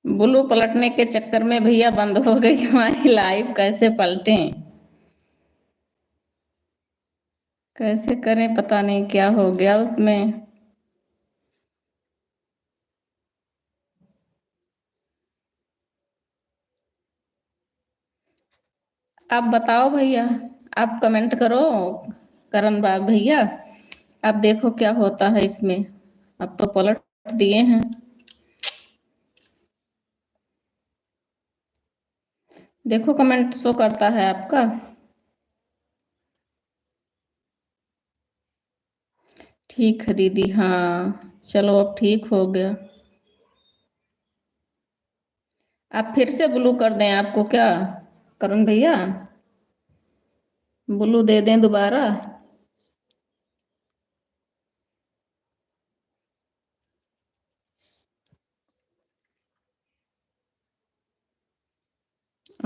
बुलू पलटने के चक्कर में भैया बंद हो गई हमारी लाइव। कैसे पलटें, कैसे करें, पता नहीं क्या हो गया उसमें। आप बताओ भैया, आप कमेंट करो। करण बाब भैया, आप देखो क्या होता है इसमें। अब तो पलट दिए हैं। देखो कमेंट शो करता है आपका। ठीक है दीदी, हाँ चलो अब ठीक हो गया। आप फिर से ब्लू कर दें आपको क्या, करण भैया? ब्लू दे दें दोबारा?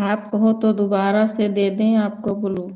आप कहो तो दोबारा से दे दें आपको ब्लू।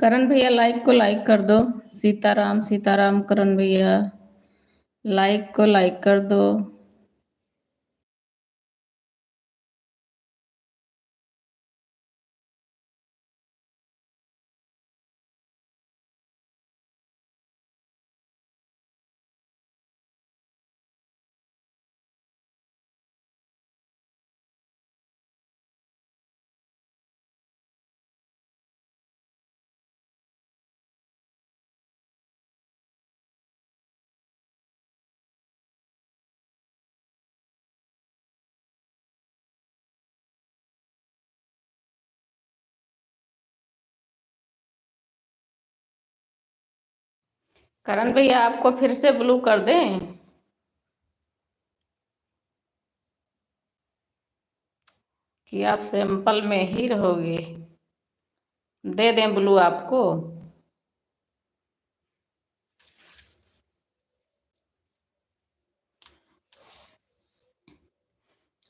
करण भैया लाइक को लाइक कर दो। सीताराम सीताराम करण भैया, लाइक को लाइक कर दो। करण भैया आपको फिर से ब्लू कर दें? कि आप सैंपल में ही रहोगे? दे दें ब्लू आपको?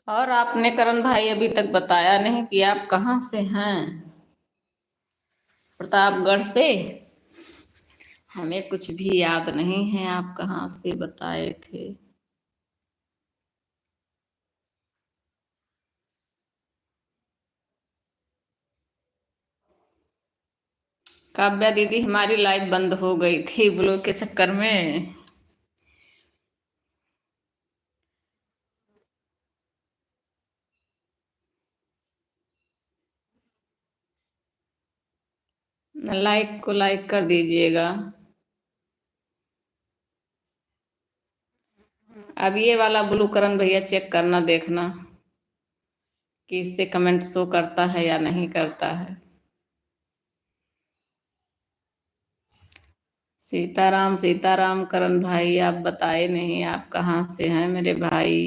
और आपने करण भाई अभी तक बताया नहीं कि आप कहाँ से हैं। प्रतापगढ़ से? हमें कुछ भी याद नहीं है आप कहाँ से बताए थे। काव्या दीदी हमारी लाइव बंद हो गई थी ब्लू के चक्कर में। लाइक को लाइक कर दीजिएगा। अब ये वाला ब्लू करण भैया चेक करना, देखना कि इससे कमेंट शो करता है या नहीं करता है। सीताराम सीताराम करण भाई, आप बताए नहीं आप कहाँ से हैं मेरे भाई।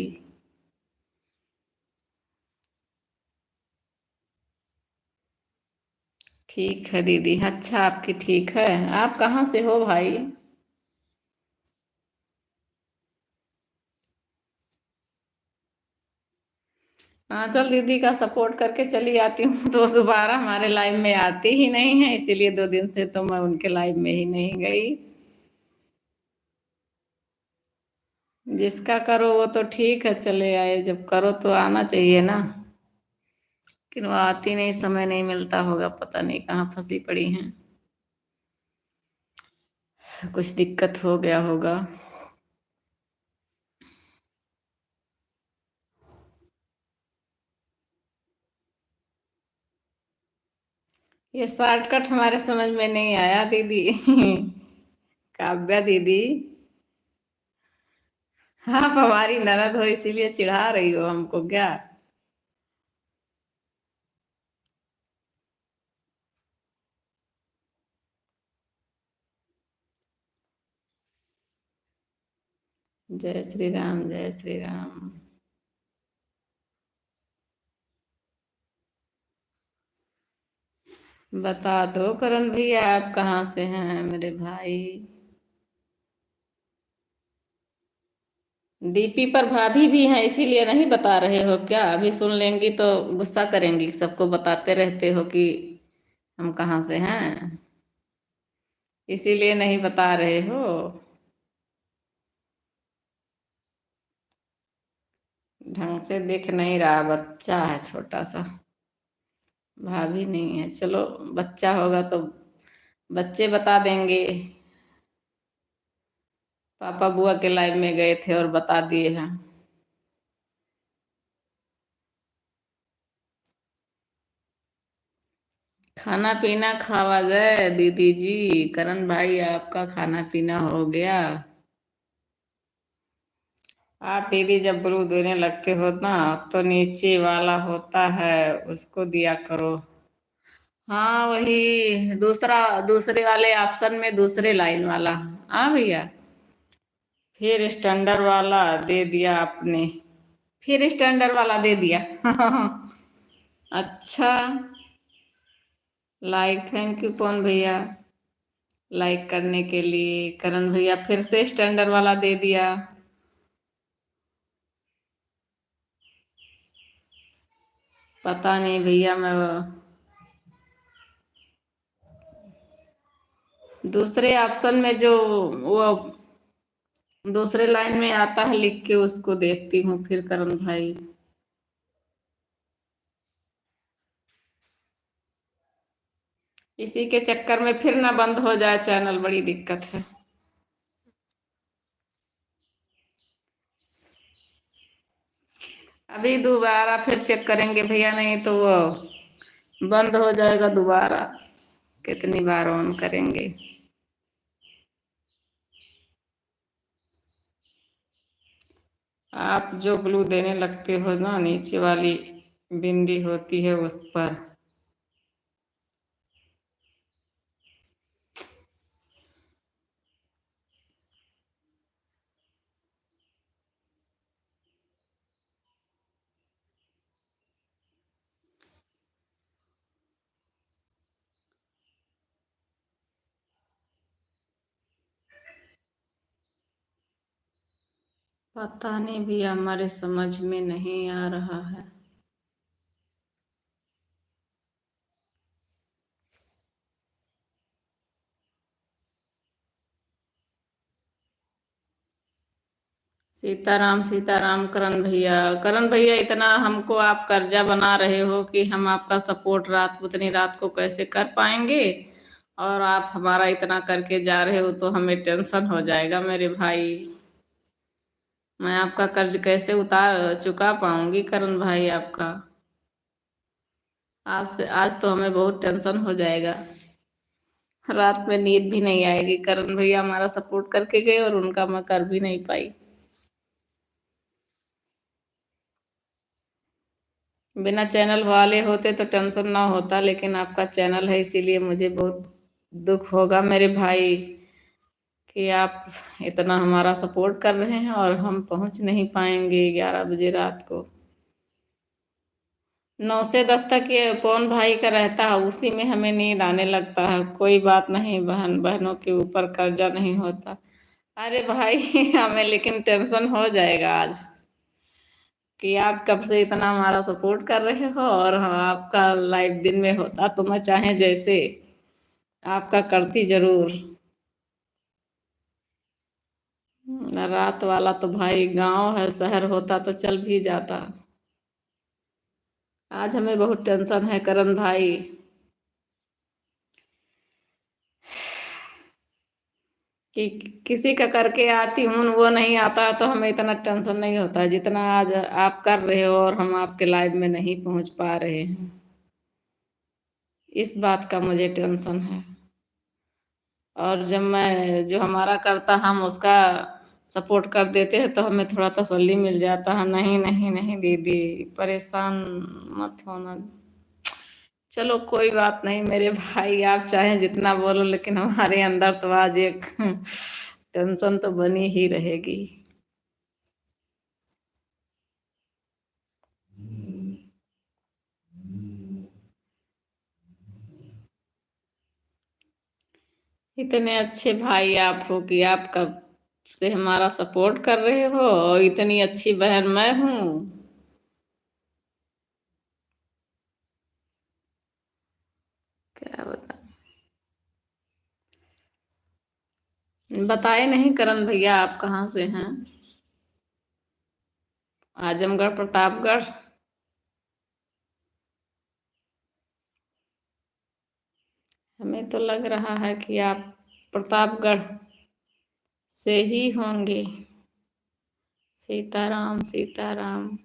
ठीक है दीदी, अच्छा आपकी ठीक है। आप कहाँ से हो भाई? हाँ चल, दीदी का सपोर्ट करके चली आती हूँ तो दोबारा हमारे लाइव में आती ही नहीं है, इसीलिए 2 दिन से तो मैं उनके लाइव में ही नहीं गई। जिसका करो वो तो ठीक है, चले आए, जब करो तो आना चाहिए ना। लेकिन वो आती नहीं, समय नहीं मिलता होगा, पता नहीं कहाँ फंसी पड़ी हैं। कुछ दिक्कत हो गया होगा। ये शॉर्टकट हमारे समझ में नहीं आया दीदी। काव्या दीदी, आप हमारी ननद हो इसीलिए चिढ़ा रही हो हमको क्या? जय श्री राम, जय श्री राम। बता दो करण भैया, आप कहाँ से हैं मेरे भाई? डीपी पर भाभी भी हैं इसीलिए नहीं बता रहे हो क्या? अभी सुन लेंगी तो गुस्सा करेंगी, सबको बताते रहते हो कि हम कहाँ से हैं, इसीलिए नहीं बता रहे हो। ढंग से दिख नहीं रहा, बच्चा है छोटा सा, भाभी नहीं है। चलो, बच्चा होगा तो बच्चे बता देंगे। पापा बुआ के लाइव में गए थे और बता दिए हैं। खाना पीना खावा गए दीदी जी। करण भाई, आपका खाना पीना हो गया? आप दीदी जब ब्लू देने लगते हो ना, तो नीचे वाला होता है उसको दिया करो। हाँ वही दूसरा, दूसरे वाले ऑप्शन में दूसरे लाइन वाला। हाँ भैया, फिर स्टैंडर्ड वाला दे दिया आपने, फिर स्टैंडर्ड वाला दे दिया। अच्छा, लाइक, थैंक यू पवन भैया, लाइक करने के लिए। करण भैया फिर से स्टैंडर्ड वाला दे दिया। पता नहीं भैया, मैं दूसरे ऑप्शन में जो वो दूसरे लाइन में आता है लिख के, उसको देखती हूँ फिर करण भाई। इसी के चक्कर में फिर ना बंद हो जाए चैनल, बड़ी दिक्कत है। अभी दोबारा फिर चेक करेंगे भैया, नहीं तो वो बंद हो जाएगा दोबारा। कितनी बार ऑन करेंगे? आप जो ब्लू देने लगते हो ना, नीचे वाली बिंदी होती है उस पर। पता नहीं भैया, हमारे समझ में नहीं आ रहा है। सीताराम, सीताराम करण भैया। करण भैया, इतना हमको आप कर्जा बना रहे हो कि हम आपका सपोर्ट रात उतनी रात को कैसे कर पाएंगे? और आप हमारा इतना करके जा रहे हो तो हमें टेंशन हो जाएगा मेरे भाई। मैं आपका कर्ज कैसे उतार चुका पाऊंगी करण भाई आपका? आज तो हमें बहुत टेंशन हो जाएगा। रात में नींद भी नहीं आएगी। करण भैया हमारा सपोर्ट करके गए और उनका मैं कर भी नहीं पाई। बिना चैनल वाले होते तो टेंशन ना होता, लेकिन आपका चैनल है इसीलिए मुझे बहुत दुख होगा मेरे भाई कि आप इतना हमारा सपोर्ट कर रहे हैं और हम पहुंच नहीं पाएंगे 11 बजे रात को। 9 से 10 तक ये पवन भाई का रहता है, उसी में हमें नींद आने लगता है। कोई बात नहीं, बहन बहनों के ऊपर कर्जा नहीं होता। अरे भाई, हमें लेकिन टेंशन हो जाएगा आज कि आप कब से इतना हमारा सपोर्ट कर रहे हो, और हाँ, आपका लाइव दिन में होता तो मैं चाहे जैसे आपका करती जरूर। रात वाला तो भाई गांव है, शहर होता तो चल भी जाता। आज हमें बहुत टेंशन है करण भाई कि किसी का करके आती हूँ वो नहीं आता, तो हमें इतना टेंशन नहीं होता जितना आज आप कर रहे हो और हम आपके लाइव में नहीं पहुंच पा रहे हैं। इस बात का मुझे टेंशन है। और जब मैं जो हमारा करता हम उसका सपोर्ट कर देते हैं तो हमें थोड़ा तसल्ली मिल जाता है। नहीं नहीं नहीं दीदी, परेशान मत होना। चलो कोई बात नहीं मेरे भाई, आप चाहे जितना बोलो, लेकिन हमारे अंदर तो आज एक टेंशन तो बनी ही रहेगी। इतने अच्छे भाई आप हो कि आप कब से हमारा सपोर्ट कर रहे हो, और इतनी अच्छी बहन मैं हूँ। क्या बता, बताए नहीं करण भैया आप कहाँ से हैं? आजमगढ़, प्रतापगढ़। हमें तो लग रहा है कि आप प्रतापगढ़ से ही होंगे। सीताराम सीताराम।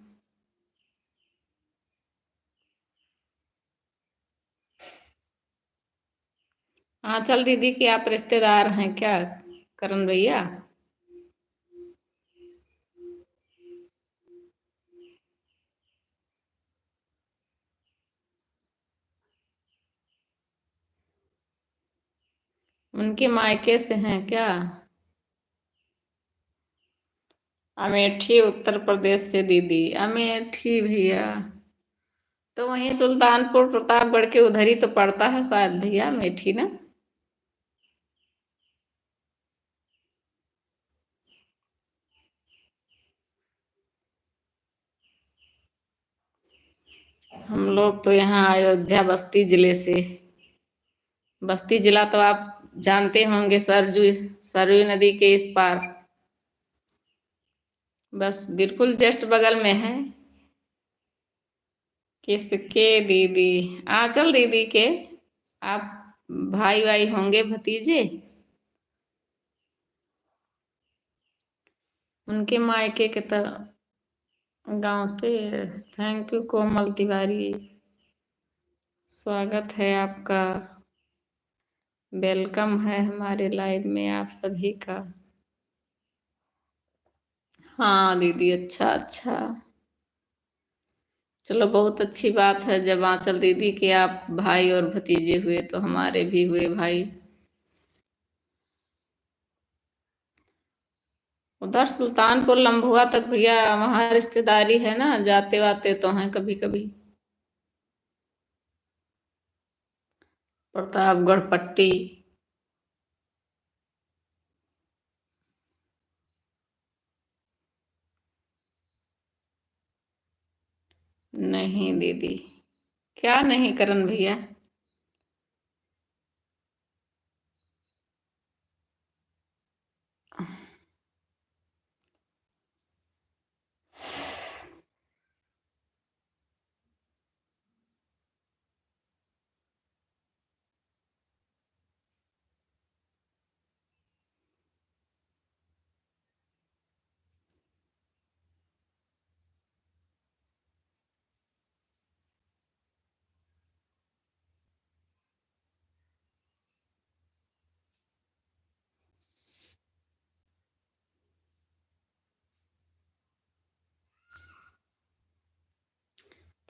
आंचल दीदी के आप रिश्तेदार हैं क्या करण भैया? उनके मायके से हैं क्या? अमेठी उत्तर प्रदेश से दीदी, अमेठी भैया। तो वहीं सुल्तानपुर प्रतापगढ़ के उधर ही तो पड़ता है शायद भैया, अमेठी ना? हम लोग तो यहाँ अयोध्या बस्ती जिले से। बस्ती जिला तो आप जानते होंगे, सरयू नदी के इस पार। बस बिल्कुल जस्ट बगल में है। किसके दीदी? आंचल दीदी के। आप भाई भाई होंगे, भतीजे। उनके मायके के तरफ गांव से। थैंक यू कोमल तिवारी, स्वागत है आपका। वेलकम है हमारे लाइव में आप सभी का। हाँ दीदी, अच्छा अच्छा। चलो बहुत अच्छी बात है, जब आंचल दीदी के आप भाई और भतीजे हुए तो हमारे भी हुए भाई। उधर सुल्तानपुर लम्भुआ तक भैया वहाँ रिश्तेदारी है ना, जाते वाते तो हैं कभी कभी। प्रतापगढ़ पट्टी। नहीं दीदी। क्या नहीं करण भैया?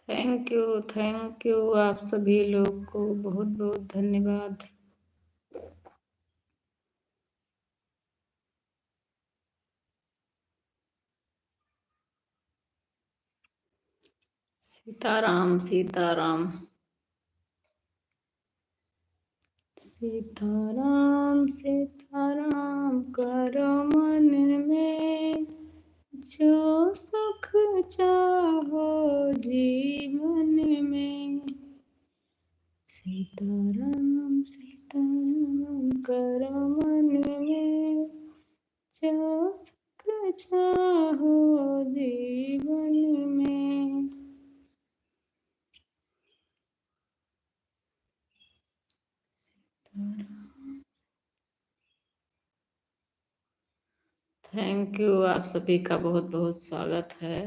थैंक यू आप सभी लोग को बहुत बहुत धन्यवाद। सीताराम सीताराम। सीताराम सीताराम करो मन में, जो सुख चाहो जीवन में। सीताराम सीताराम करो मन में, जो सुख चाहो जीवन में। थैंक यू, आप सभी का बहुत बहुत स्वागत है।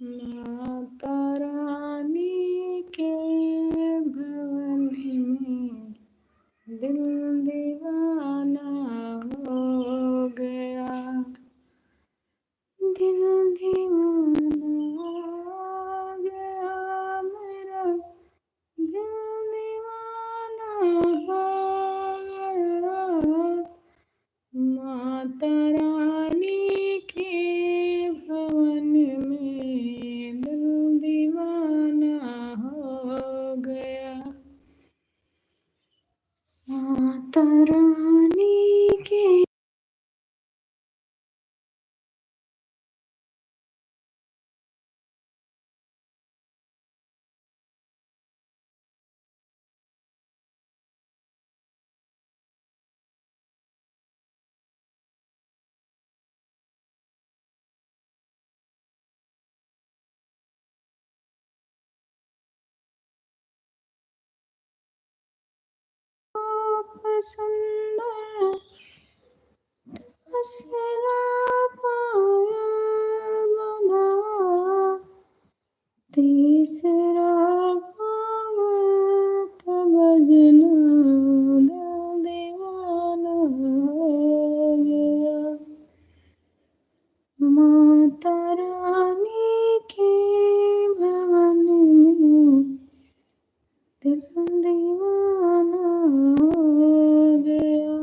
माता रानी के भवन में दिल दीवाना हो गया, दिल दीवाना हो गया मेरा, दिल दीवाना हो गया। माता रानी के भवन में दिल दीवाना हो गया, माता रानी के सुंदर तसला पाया बना, तीसरा पावट बजना, दिल दीवाना हो गया। माता रानी के भवन में दिल दीवाना हो गया।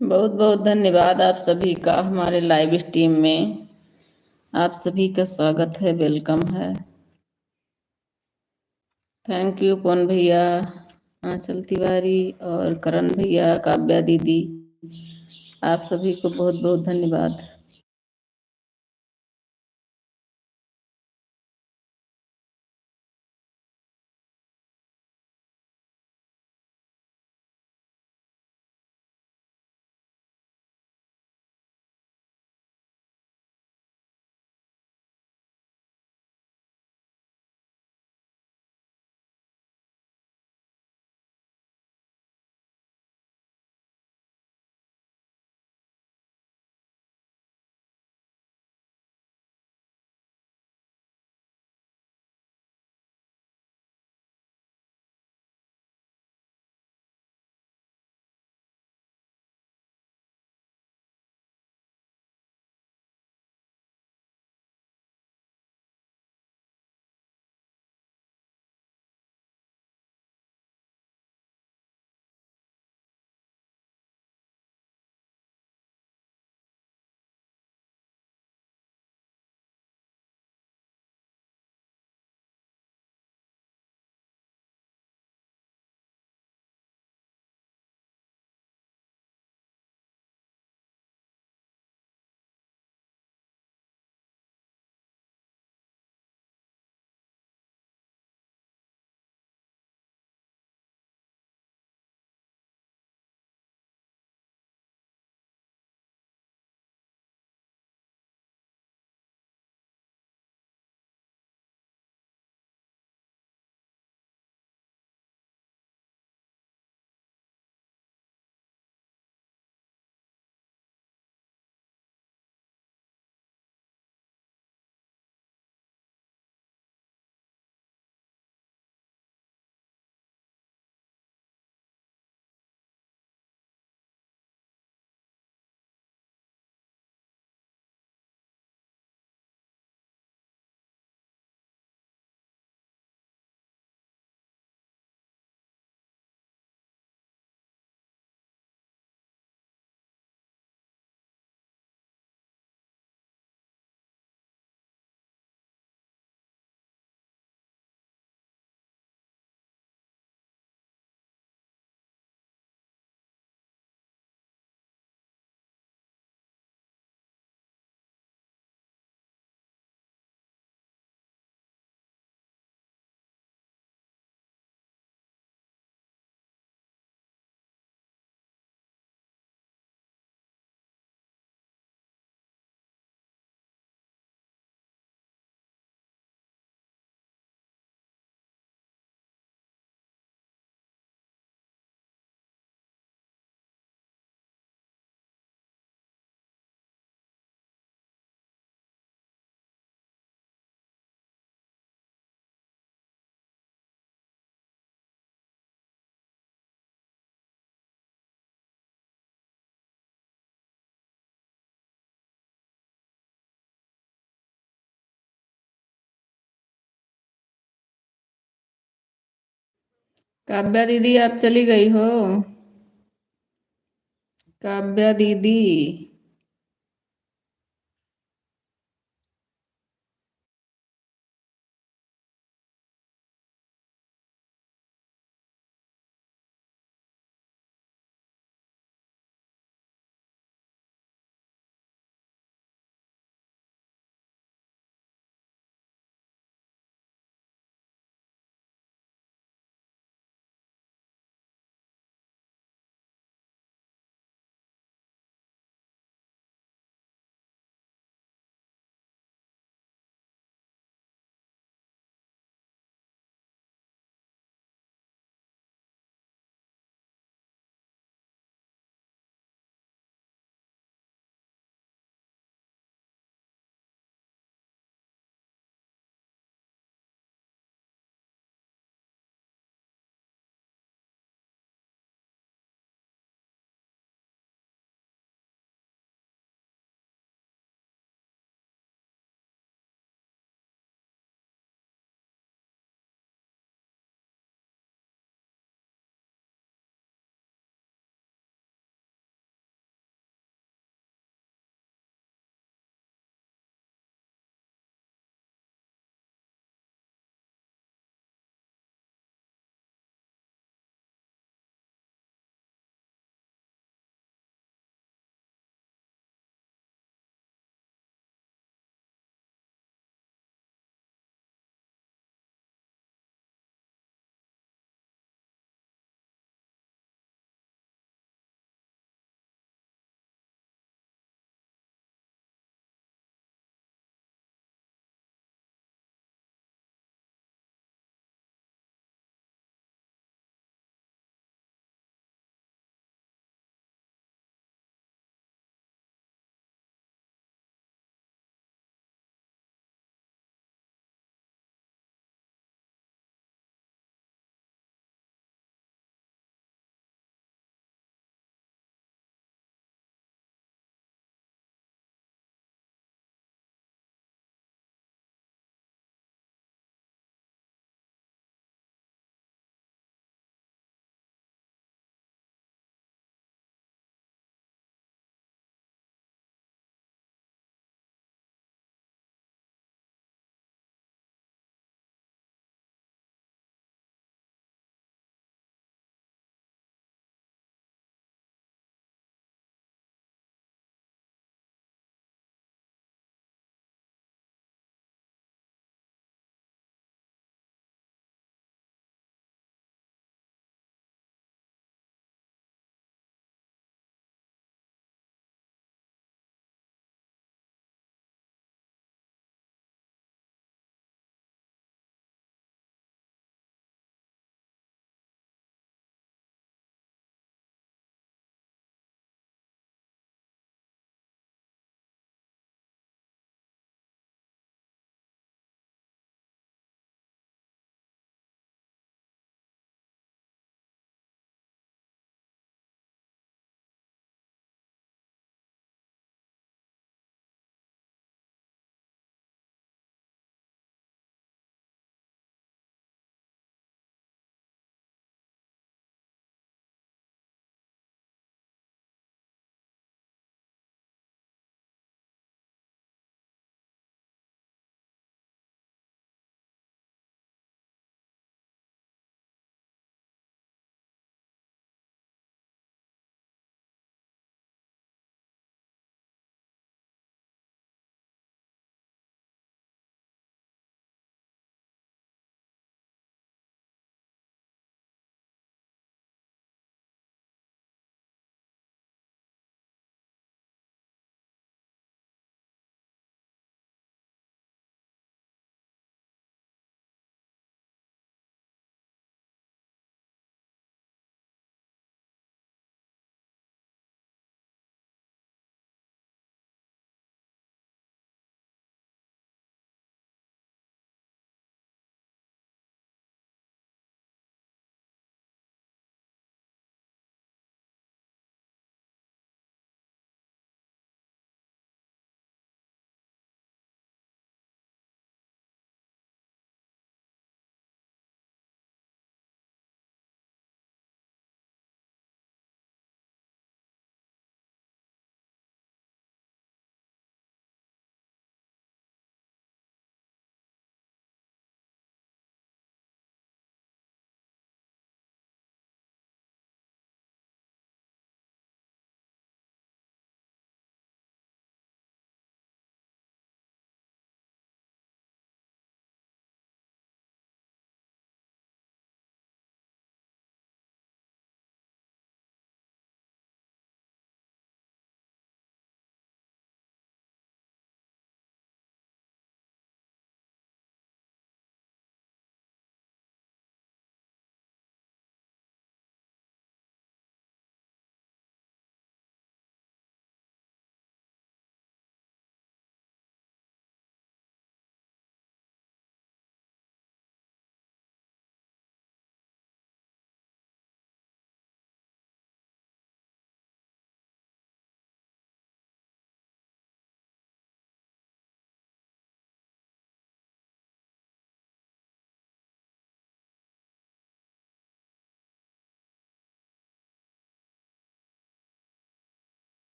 बहुत बहुत धन्यवाद आप सभी का हमारे लाइव स्ट्रीम में। आप सभी का स्वागत है, वेलकम है। थैंक यू पवन भैया, आंचल तिवारी और करण भैया, काव्या दीदी, आप सभी को बहुत बहुत धन्यवाद। काव्या दीदी आप चली गई हो? काव्या दीदी।